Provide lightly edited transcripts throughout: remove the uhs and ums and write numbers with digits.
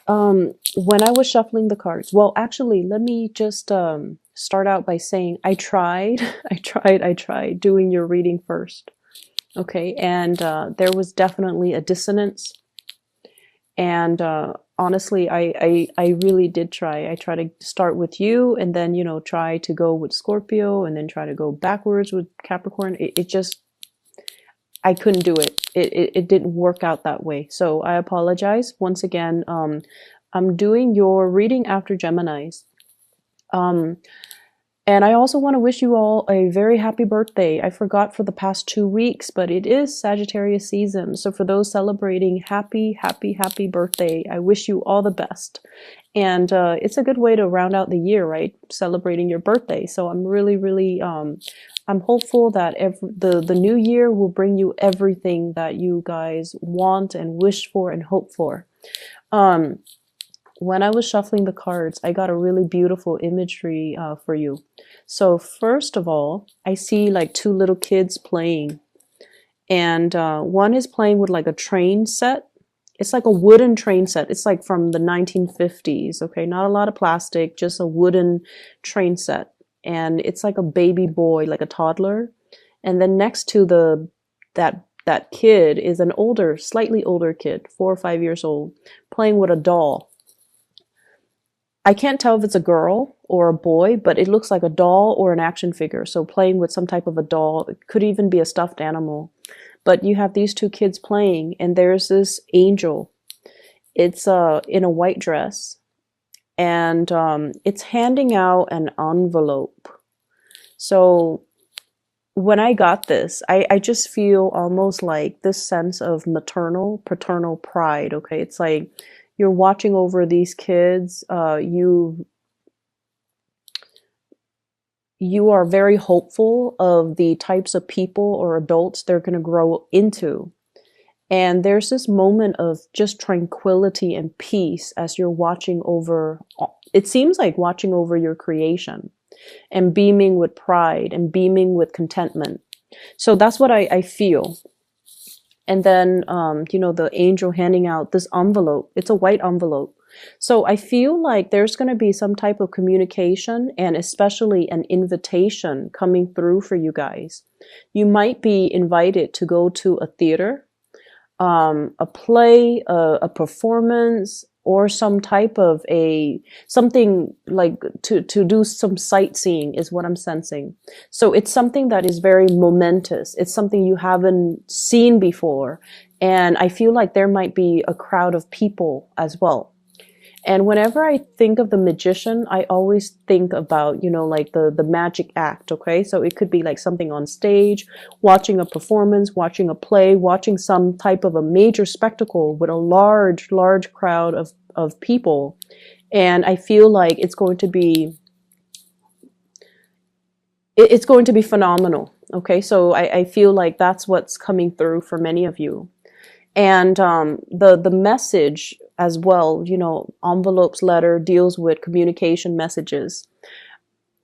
When I was shuffling the cards, well, actually, let me just start out by saying I tried, I tried doing your reading first. Okay, and there was definitely a dissonance. And honestly, I really did try. I tried to start with you and then, you know, try to go with Scorpio and then try to go backwards with Capricorn. It just, I couldn't do it. It didn't work out that way. So I apologize. Once again, I'm doing your reading after Gemini's. Um, and I also want to wish you all a very happy birthday. I forgot for the past 2 weeks, but it is Sagittarius season. So for those celebrating, happy, happy, happy birthday. I wish you all the best. And it's a good way to round out the year, right? Celebrating your birthday. So I'm really, really, I'm hopeful that the new year will bring you everything that you guys want and wish for and hope for. Um, when I was shuffling the cards, I got a really beautiful imagery for you. So first of all, I see like two little kids playing, and one is playing with like a train set. It's like a wooden train set. It's like from the 1950s, okay? Not a lot of plastic, just a wooden train set. And it's like a baby boy, like a toddler. And then next to that kid is an older, slightly older kid, 4 or 5 years old, playing with a doll. I can't tell if it's a girl or a boy, but it looks like a doll or an action figure. So playing with some type of a doll. It could even be a stuffed animal. But you have these two kids playing, and there's this angel. It's in a white dress, and it's handing out an envelope. So when I got this, I just feel almost like this sense of maternal, paternal pride, okay? It's like you're watching over these kids. You are very hopeful of the types of people or adults they're going to grow into. And there's this moment of just tranquility and peace as you're watching over, it seems like watching over your creation and beaming with pride and beaming with contentment. So that's what I feel. And then, you know, the angel handing out this envelope. It's a white envelope. So I feel like there's going to be some type of communication and especially an invitation coming through for you guys. You might be invited to go to a theater, a play, a performance, or some type of something like to do some sightseeing is what I'm sensing. So it's something that is very momentous. It's something you haven't seen before. And I feel like there might be a crowd of people as well. And whenever I think of the magician, I always think about, you know, like the magic act, okay? So it could be like something on stage, watching a performance, watching a play, watching some type of a major spectacle with a large, large crowd of people. And I feel like it's going to be phenomenal, okay? So I feel like that's what's coming through for many of you. And the message as well, you know, envelopes letter deals with communication messages.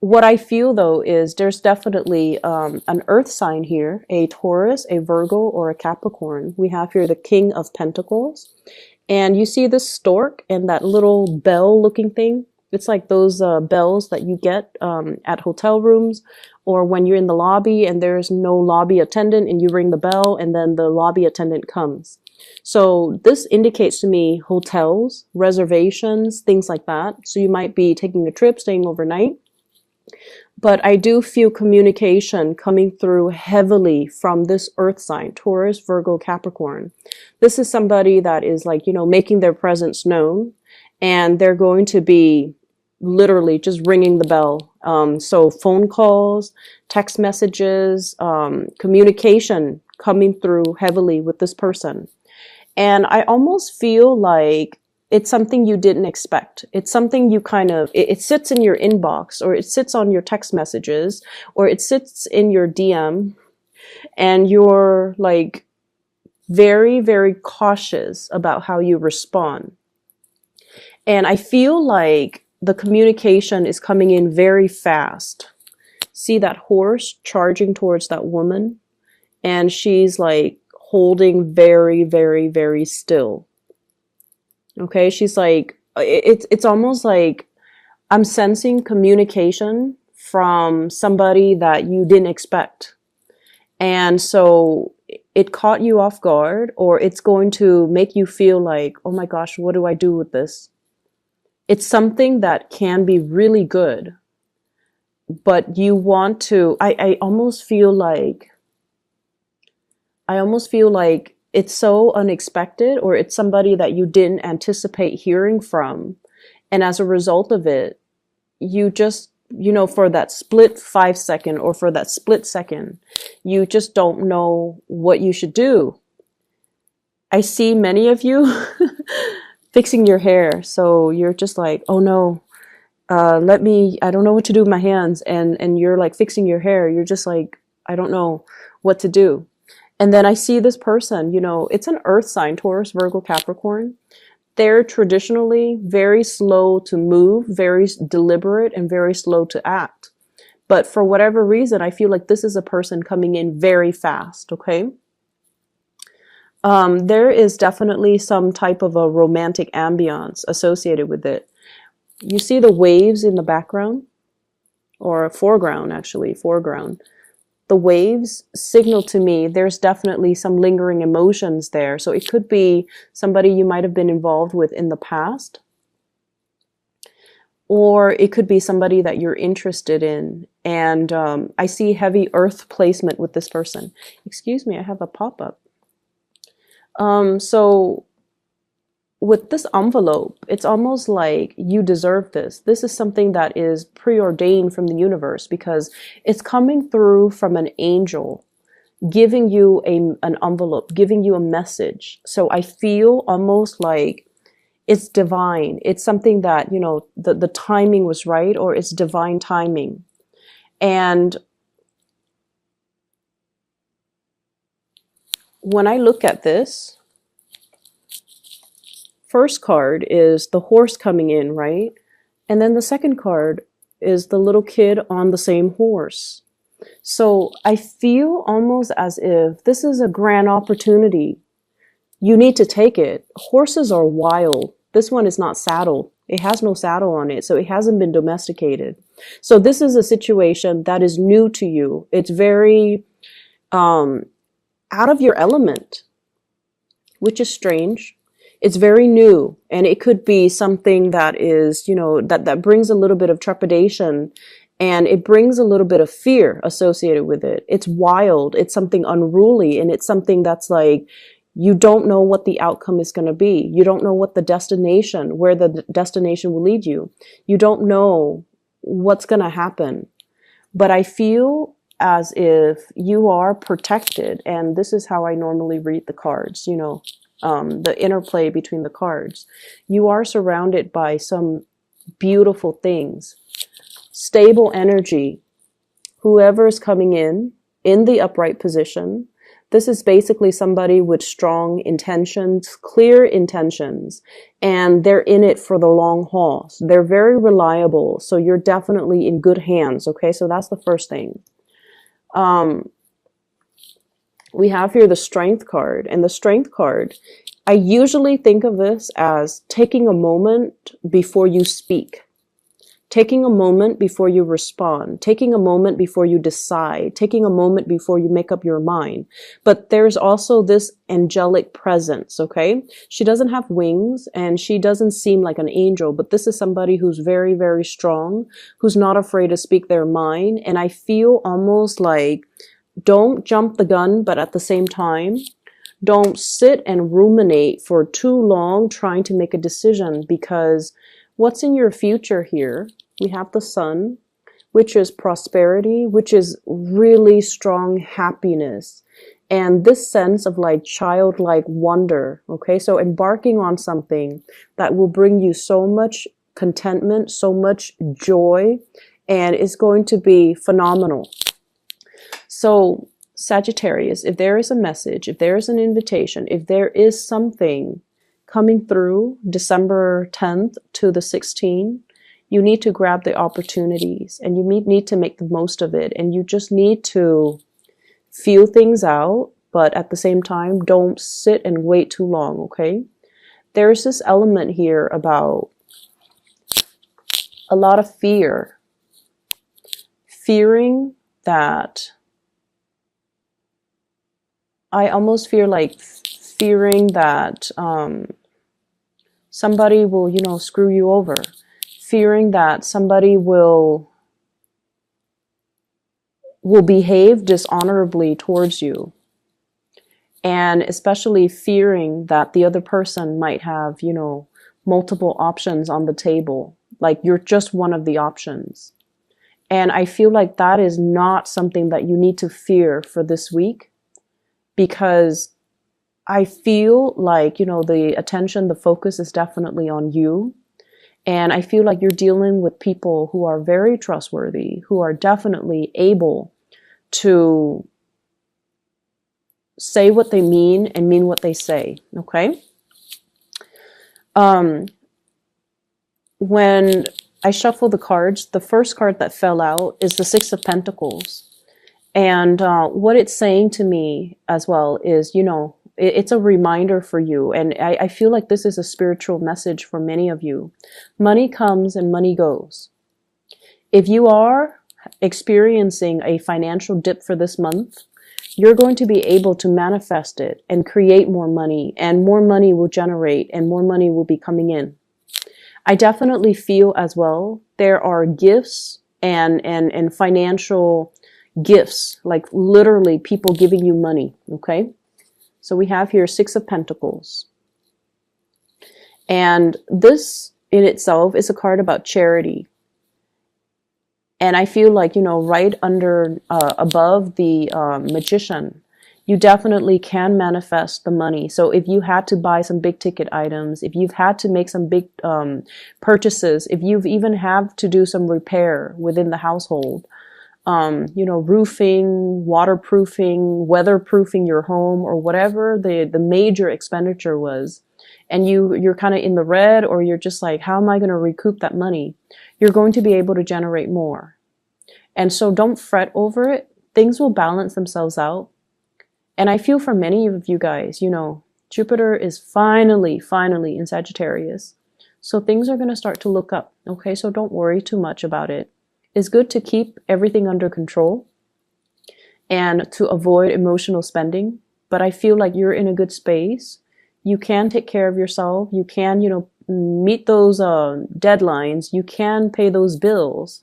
What I feel though is there's definitely an earth sign here, a Taurus, a Virgo, or a Capricorn. We have here the King of Pentacles. And you see this stork and that little bell looking thing. It's like those bells that you get at hotel rooms, or when you're in the lobby and there's no lobby attendant and you ring the bell and then the lobby attendant comes. So this indicates to me hotels, reservations, things like that. So you might be taking a trip, staying overnight. But I do feel communication coming through heavily from this earth sign, Taurus, Virgo, Capricorn. This is somebody that is like, you know, making their presence known, and they're going to be literally just ringing the bell. So phone calls, text messages, communication coming through heavily with this person. And I almost feel like it's something you didn't expect. It's something you kind of, it sits in your inbox, or it sits on your text messages, or it sits in your DM, and you're like very, very cautious about how you respond. And I feel like the communication is coming in very fast. See that horse charging towards that woman? And she's like holding very, very, very still. Okay, she's like, it's almost like I'm sensing communication from somebody that you didn't expect. And so it caught you off guard, or it's going to make you feel like, oh my gosh, what do I do with this? It's something that can be really good, but you want to, I almost feel like it's so unexpected, or it's somebody that you didn't anticipate hearing from. And as a result of it, you just, for that split 5 second, or for that split second, you just don't know what you should do. I see many of you fixing your hair. So you're just like, oh no, I don't know what to do with my hands. And you're like fixing your hair. You're just like, I don't know what to do. And then I see this person, it's an earth sign, Taurus, Virgo, Capricorn. They're traditionally very slow to move, very deliberate, and very slow to act. But for whatever reason, I feel like this is a person coming in very fast, okay? There is definitely some type of a romantic ambiance associated with it. You see the waves in the background, or foreground, actually, foreground. The waves signal to me there's definitely some lingering emotions there. So it could be somebody you might have been involved with in the past, or it could be somebody that you're interested in. And I see heavy earth placement with this person. Excuse me, I have a pop-up. So with this envelope, it's almost like you deserve this. This is something that is preordained from the universe, because it's coming through from an angel giving you an envelope, giving you a message. So I feel almost like it's divine. It's something that, the timing was right, or it's divine timing. And when I look at this, first card is the horse coming in, right? And then the second card is the little kid on the same horse. So I feel almost as if this is a grand opportunity. You need to take it. Horses are wild. This one is not saddled. It has no saddle on it, so it hasn't been domesticated. So this is a situation that is new to you. It's very out of your element, which is strange. It's very new, and it could be something that is, that brings a little bit of trepidation, and it brings a little bit of fear associated with it. It's wild. It's something unruly, and it's something that's like, you don't know what the outcome is going to be. You don't know what the destination, where the destination will lead you. You don't know what's going to happen. But I feel as if you are protected, and this is how I normally read the cards, the interplay between the cards. You are surrounded by some beautiful things, stable energy. Whoever is coming in the upright position, this is basically somebody with strong intentions, clear intentions, and they're in it for the long haul. They're very reliable, so you're definitely in good hands, okay? So that's the first thing. We have here the Strength card, and the Strength card, I usually think of this as taking a moment before you speak, taking a moment before you respond, taking a moment before you decide, taking a moment before you make up your mind. But there's also this angelic presence, okay? She doesn't have wings, and she doesn't seem like an angel, but this is somebody who's very, very strong, who's not afraid to speak their mind. And I feel almost like, don't jump the gun, but at the same time, don't sit and ruminate for too long trying to make a decision, because what's in your future here? We have the Sun, which is prosperity, which is really strong happiness, and this sense of like childlike wonder, okay? So embarking on something that will bring you so much contentment, so much joy, and it's going to be phenomenal. So Sagittarius, if there is a message, if there is an invitation, if there is something coming through December 10th to the 16th, you need to grab the opportunities, and you need to make the most of it. And you just need to feel things out, but at the same time, don't sit and wait too long, okay? there's this element here about a lot of fear. Fearing that, I almost feel like fearing that somebody will, you know, screw you over. Fearing that somebody will behave dishonorably towards you. And especially fearing that the other person might have, you know, multiple options on the table. Like you're just one of the options. And I feel like that is not something that you need to fear for this week, because I feel like, you know, the attention, the focus is definitely on you. And I feel like you're dealing with people who are very trustworthy, who are definitely able to say what they mean and mean what they say. Okay. When I shuffle the cards, the first card that fell out is the Six of Pentacles. And what it's saying to me as well is, you know, it's a reminder for you. And I feel like this is a spiritual message for many of you. Money comes and money goes. If you are experiencing a financial dip for this month, you're going to be able to manifest it and create more money, and more money will generate and more money will be coming in. I definitely feel as well there are gifts and financial gifts, like literally people giving you money. Okay. So we have here Six of Pentacles. And this in itself is a card about charity. And I feel like, you know, right under, above the Magician, you definitely can manifest the money. So if you had to buy some big ticket items, if you've had to make some big purchases, if you've even have to do some repair within the household, you know, roofing, waterproofing, weatherproofing your home, or whatever the major expenditure was, and you're kind of in the red, or you're just like, how am I going to recoup that money? You're going to be able to generate more. And so don't fret over it. Things will balance themselves out. And I feel for many of you guys, you know, Jupiter is finally in Sagittarius. So things are going to start to look up. Okay, so don't worry too much about it. It's good to keep everything under control and to avoid emotional spending. But I feel like you're in a good space. You can take care of yourself. You can, you know, meet those deadlines. You can pay those bills,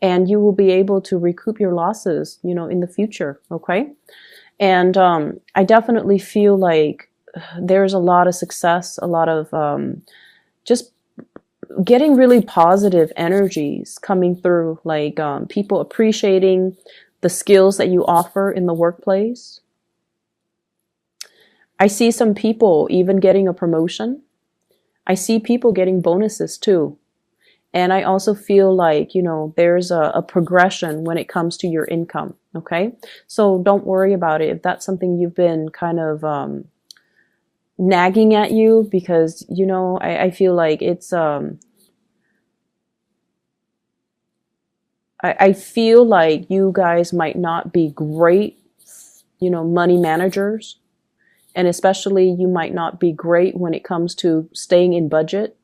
and you will be able to recoup your losses, you know, in the future. Okay. And I definitely feel like there's a lot of success, a lot of just getting really positive energies coming through, like people appreciating the skills that you offer in the workplace. I see some people even getting a promotion. I see people getting bonuses too. And I also feel like, you know, there's a progression when it comes to your income. Okay. So don't worry about it if that's something you've been kind of nagging at you, because, you know, I feel like it's, I feel like you guys might not be great, you know, money managers. And especially you might not be great when it comes to staying in budget.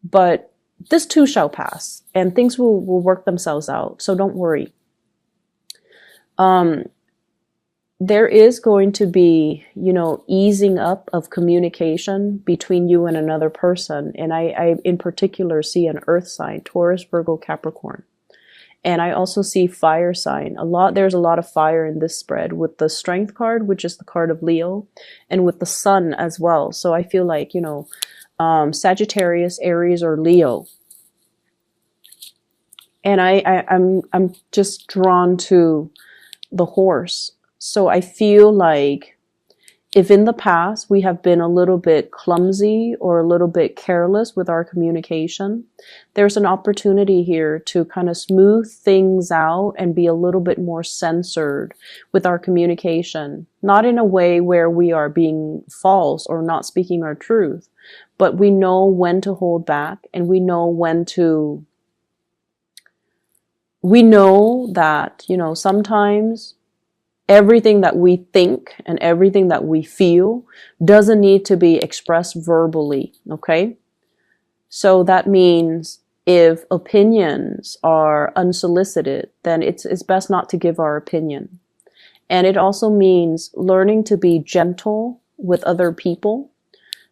But this too shall pass, and things will work themselves out. So don't worry. There is going to be, you know, easing up of communication between you and another person. And I in particular see an earth sign, Taurus, Virgo, Capricorn. And I also see fire sign. There's a lot of fire in this spread, with the Strength card, which is the card of Leo, and with the Sun as well. So I feel like, you know, Sagittarius, Aries, or Leo. And I'm just drawn to the Horse. So I feel like if in the past we have been a little bit clumsy or a little bit careless with our communication, there's an opportunity here to kind of smooth things out and be a little bit more censored with our communication. Not in a way where we are being false or not speaking our truth, but we know when to hold back, and we know when to, we know that, you know, sometimes Everything that we think and everything that we feel doesn't need to be expressed verbally, okay? So that means if opinions are unsolicited, then it's best not to give our opinion. And it also means learning to be gentle with other people.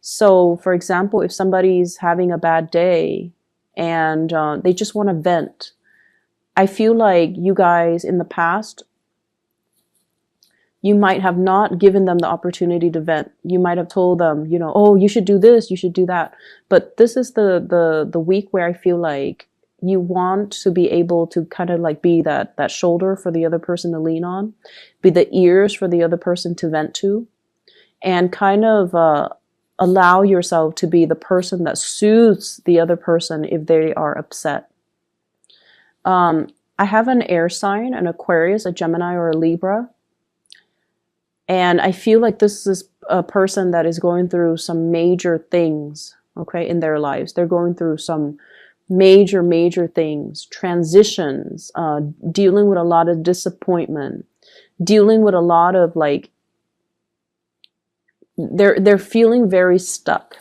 So, for example, if somebody's having a bad day and they just want to vent, I feel like you guys in the past, you might have not given them the opportunity to vent. You might have told them, you know, oh, you should do this, you should do that. But this is the week where I feel like you want to be able to kind of like be that shoulder for the other person to lean on, be the ears for the other person to vent to, and kind of allow yourself to be the person that soothes the other person if they are upset. I have an air sign, an Aquarius, a Gemini, or a Libra. And I feel like this is a person that is going through some major things, okay, in their lives. They're going through some major things, transitions, dealing with a lot of disappointment, dealing with a lot of like, they're feeling very stuck.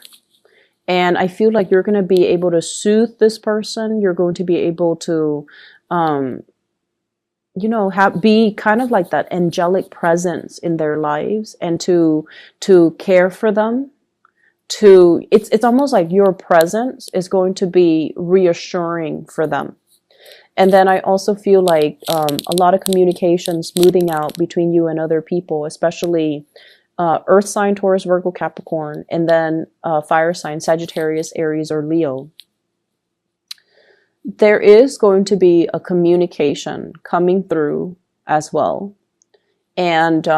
And I feel like you're going to be able to soothe this person. You're going to be able to, you know, be kind of like that angelic presence in their lives, and to care for them. It's almost like your presence is going to be reassuring for them. And then I also feel like a lot of communication smoothing out between you and other people, especially Earth sign, Taurus, Virgo, Capricorn, and then fire sign, Sagittarius, Aries, or Leo. There is going to be a communication coming through as well. And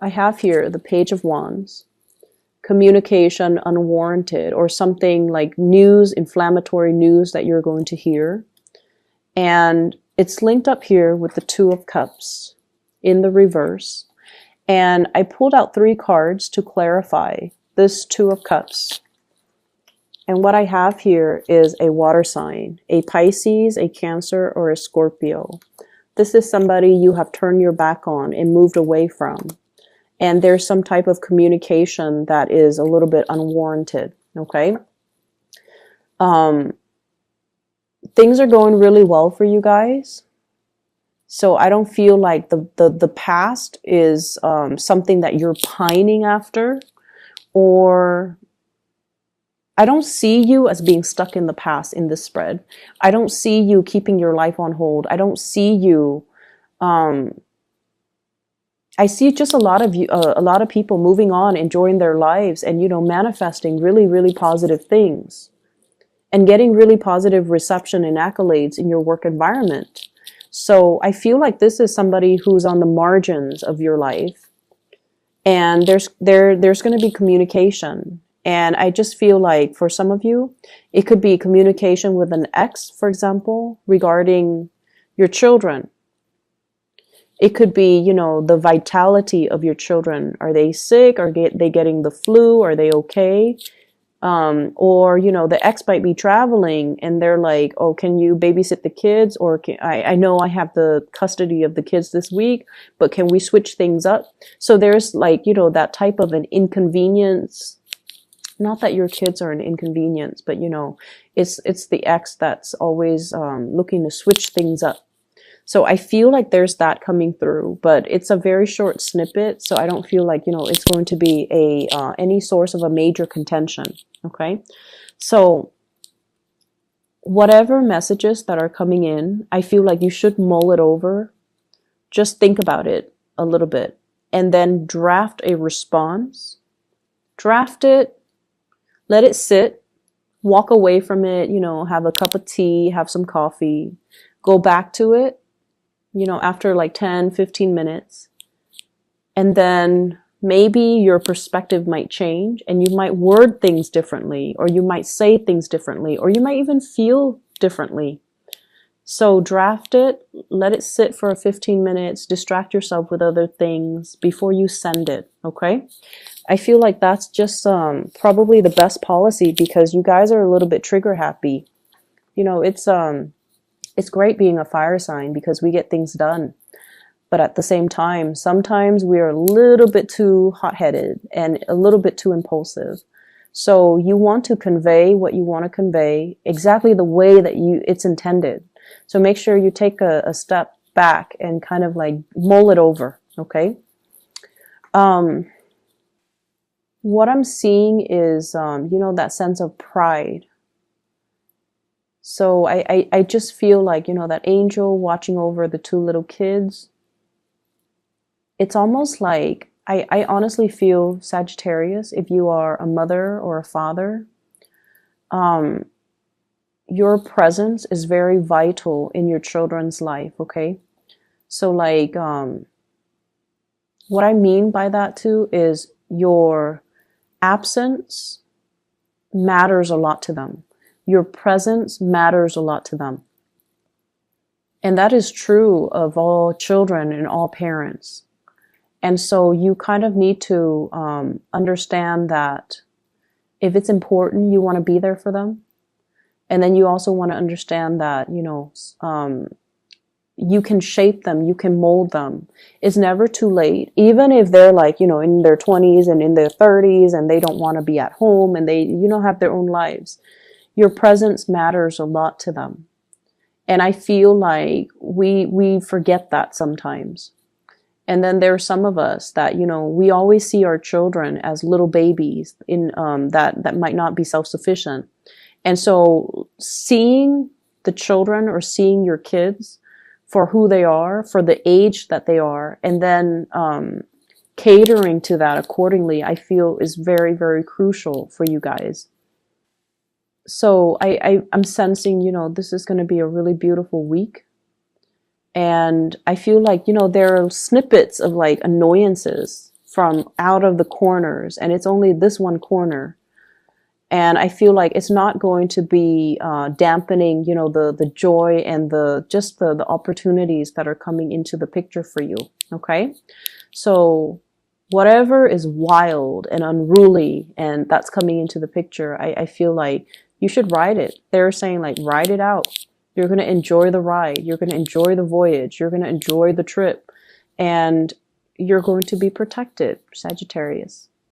I have here the Page of Wands. Communication unwarranted, or something like news, inflammatory news that you're going to hear. And it's linked up here with the Two of Cups in the reverse. And I pulled out 3 cards to clarify this Two of Cups. And what I have here is a water sign, a Pisces, a Cancer, or a Scorpio. This is somebody you have turned your back on and moved away from. And there's some type of communication that is a little bit unwarranted, okay? Things are going really well for you guys. So I don't feel like the past is something that you're pining after, or I don't see you as being stuck in the past in this spread. I don't see you keeping your life on hold. I don't see you, I see just a lot of people moving on, enjoying their lives, and, you know, manifesting really positive things and getting really positive reception and accolades in your work environment. So I feel like this is somebody who's on the margins of your life, and there's going to be communication. And I just feel like for some of you, it could be communication with an ex, for example, regarding your children. It could be, you know, the vitality of your children. Are they sick? Are they getting the flu? Are they okay? Or, you know, the ex might be traveling and they're like, oh, can you babysit the kids? Or I know I have the custody of the kids this week, but can we switch things up? So there's like, you know, that type of an inconvenience. Not that your kids are an inconvenience, but, you know, it's the ex that's always looking to switch things up. So I feel like there's that coming through, but it's a very short snippet. So I don't feel like, you know, it's going to be any source of a major contention. Okay. So whatever messages that are coming in, I feel like you should mull it over. Just think about it a little bit and then draft a response. Draft it. Let it sit, walk away from it, you know, have a cup of tea, have some coffee, go back to it, you know, after like 10, 15 minutes. And then maybe your perspective might change and you might word things differently, or you might say things differently, or you might even feel differently. So draft it, let it sit for 15 minutes, distract yourself with other things before you send it, okay? I feel like that's just probably the best policy, because you guys are a little bit trigger happy. You know, it's It's great being a fire sign because we get things done. But at the same time, sometimes we are a little bit too hot-headed and a little bit too impulsive. So you want to convey what you want to convey exactly the way that it's intended. So make sure you take a step back and kind of like mull it over, okay? What I'm seeing is, that sense of pride. So I just feel like, that angel watching over the two little kids. It's almost like, I honestly feel, Sagittarius, if you are a mother or a father, your presence is very vital in your children's life, okay? So like, what I mean by that too is your absence matters a lot to them. Your presence matters a lot to them. And that is true of all children and all parents. And so you kind of need to understand that if it's important, you want to be there for them. And then you also want to understand that, you can shape them, you can mold them. It's never too late. Even if they're like, in their 20s and in their 30s and they don't want to be at home and they, have their own lives. Your presence matters a lot to them. And I feel like we forget that sometimes. And then there are some of us that, we always see our children as little babies in that might not be self-sufficient. And so seeing the children or seeing your kids for who they are, for the age that they are, and then catering to that accordingly, I feel is very, very crucial for you guys. So I'm sensing, this is going to be a really beautiful week. And I feel like, there are snippets of like annoyances from out of the corners, and it's only this one corner. And I feel like it's not going to be dampening, the joy and the opportunities that are coming into the picture for you. Okay. So whatever is wild and unruly and that's coming into the picture, I feel like you should ride it. They're saying like, ride it out. You're going to enjoy the ride. You're going to enjoy the voyage. You're going to enjoy the trip. And you're going to be protected, Sagittarius.